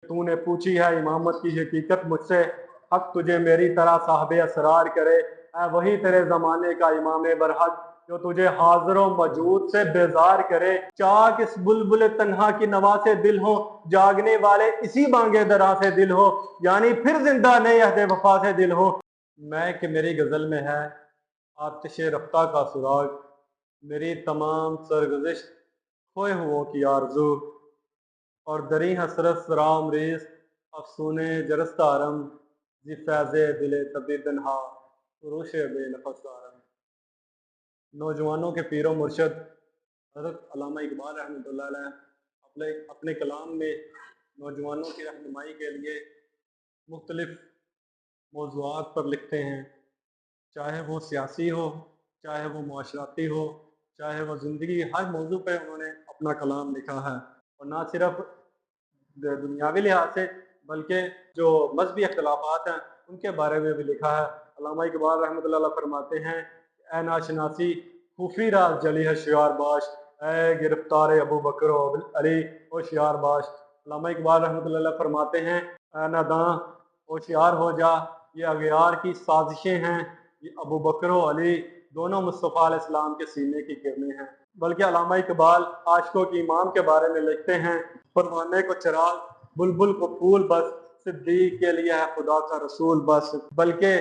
तूने पूछी है इमामत की हकीकत मुझसे, हक तुझे मेरी तरह साहब असरार करे। ऐ वही तेरे ज़माने का इमाम बरहक जो तुझे हाज़िर मौजूद से बेजार करे। चाक इस बुलबुल तन्हा की नवा से दिल हो, जागने वाले इसी बांगे दरा से दिल हो, यानी फिर जिंदा नए अहद वफा से दिल हो। मैं कि मेरी गज़ल में है आतिश रफ्ता का सुराग, मेरी तमाम सरगुज़िश खोए हुओं की आरज़ू, और दरी हसरत सराम रेस अफसूने जरस्तारम जी फैज़े दिले तबीदनहा फुरूश बेनफस आरम। नौजवानों के पीरो मुर्शद हज़रत अल्लामा इकबाल रहमतुल्लाह अलैह अपने कलाम में नौजवानों की रहनुमाई के लिए मुख्तलिफ मौज़ूआत पर लिखते हैं, चाहे वो सियासी हो, चाहे वो मुआशराती हो, चाहे वो ज़िंदगी, हर मौजू पे उन्होंने अपना कलाम लिखा है। और ना सिर्फ दुनियावी लिहाज से बल्कि जो मजहबी अख्तिलाफ़ात हैं उनके बारे में भी लिखा है। अल्लामा इकबाल रहमतुल्लाह अलैह फरमाते हैं, ए नाशनासी खुफी राज जली होशियार बाश, ए गिरफ्तार अबू बकर अली होशियार बाश। अल्लामा इकबाल रहमतुल्लाह अलैह फरमाते हैं, ए नादां होशियार हो जा, ये अगयार की साजिशें हैं, ये अबू बकर अली दोनों मुस्तफ़ा अलैहिस्सलाम के सीने की किरणें हैं। बल्कि अल्लामा इकबाल आशिकों की इमाम के बारे में लिखते हैं, परवाने को चिराग बुलबुल को फूल बस, सिद्दीक के लिए है खुदा का रसूल बस। बल्कि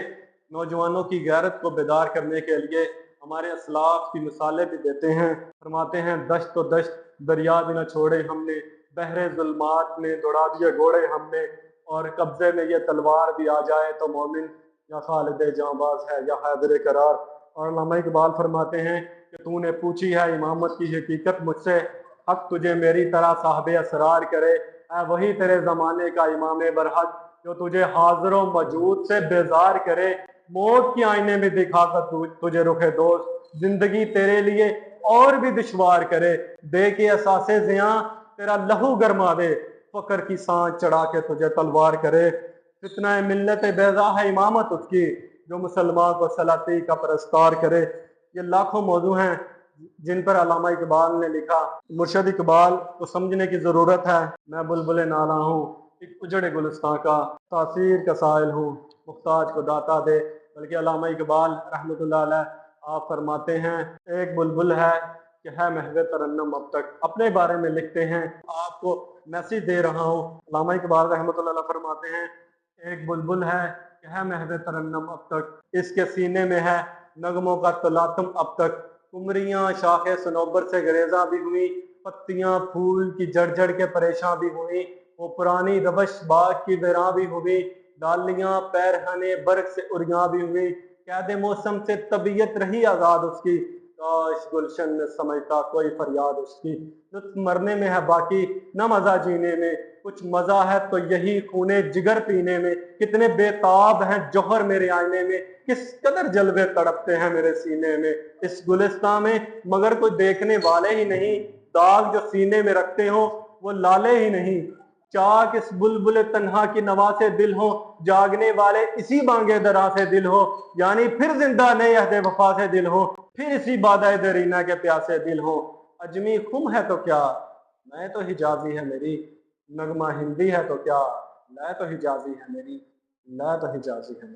नौजवानों की गैरत को बेदार करने के लिए हमारे असलाफ की मिसालें भी देते हैं। फरमाते हैं, दश्त तो दश्त दरिया भी न छोड़े हमने, बहरे जुल्मात में दौड़ा दिए घोड़े हमने, और कब्जे में ये तलवार भी आ जाए तो मोमिन या खालिद जांबाज है या हैदर करार। और अल्लामा इकबाल फरमाते हैं कि तूने पूछी है इमामत की हकीकत मुझसे, हक तुझे मेरी तरह साहब असरार करे। ऐ वही तेरे ज़माने का इमाम बरहक जो तुझे हाज़िर मौजूद से बेजार करे। मौत की आईने में दिखा कर तुझे रुखे दोस्त, जिंदगी तेरे लिए और भी दुश्वार करे। दे के एहसासे ज़ियां तेरा लहू गरमा दे, फकर की सांस चढ़ा के तुझे तलवार करे। फितना मिल्लत बेज़ा है इमामत उसकी, जो मुसलमान को सलाती का परस्तार करे। ये लाखों मौजू हैं जिन पर अल्लामा इकबाल ने लिखा। मुर्शद इकबाल को समझने की ज़रूरत है। मैं बुलबुल नाला हूँ, एक उजड़े गुलिस्तान का, तासीर का साइल हूँ, मुख्ताज को दाता दे। बल्कि अल्लामा इकबाल रहमतुल्लाह अलैह आप फरमाते हैं, एक बुलबुल है कि है महवे तरन्नम अब तक, अपने बारे में लिखते हैं, आपको मैसेज दे रहा हूँ। अल्लामा इकबाल रहमतुल्लाह अलैह फरमाते हैं, एक बुलबुल है कि है महवे तरन्नम अब तक, इसके सीने में है नगमों का तलातम अब तक। कुमरियाँ शाखे सनोबर से गरेजा भी हुई, पत्तियां फूल की जड़ जड़ के परेशान भी हुई, वो पुरानी रबश बाग की वीरां भी हुई, डालियां पैरहने बर्फ से उरियां भी हुई, कैद मौसम से तबीयत रही आज़ाद उसकी, काश गुलशन में समझता कोई फरियाद उसकी। लुत्फ मरने में है बाकी न मजा जीने में, कुछ मजा है तो यही खूने जिगर पीने में। कितने बेताब हैं जौहर मेरे आईने में, किस कदर जलवे तड़पते हैं मेरे सीने में। इस गुलिस्तान में मगर कोई देखने वाले ही नहीं, दाग जो सीने में रखते हो वो लाले ही नहीं। चाक इस बुलबुल तन्हा की नवा से दिल हो, जागने वाले इसी बांगे दरा से दिल हो, यानी फिर जिंदा नए अहद वफा से दिल हो, फिर इसी बादाए दरीना के प्यासे दिल हो। अजमी खुम है तो क्या, मैं तो हिजाजी है मेरी, नगमा हिंदी है तो क्या, मैं तो हिजाजी है मेरी, मैं तो हिजाजी है मेरी।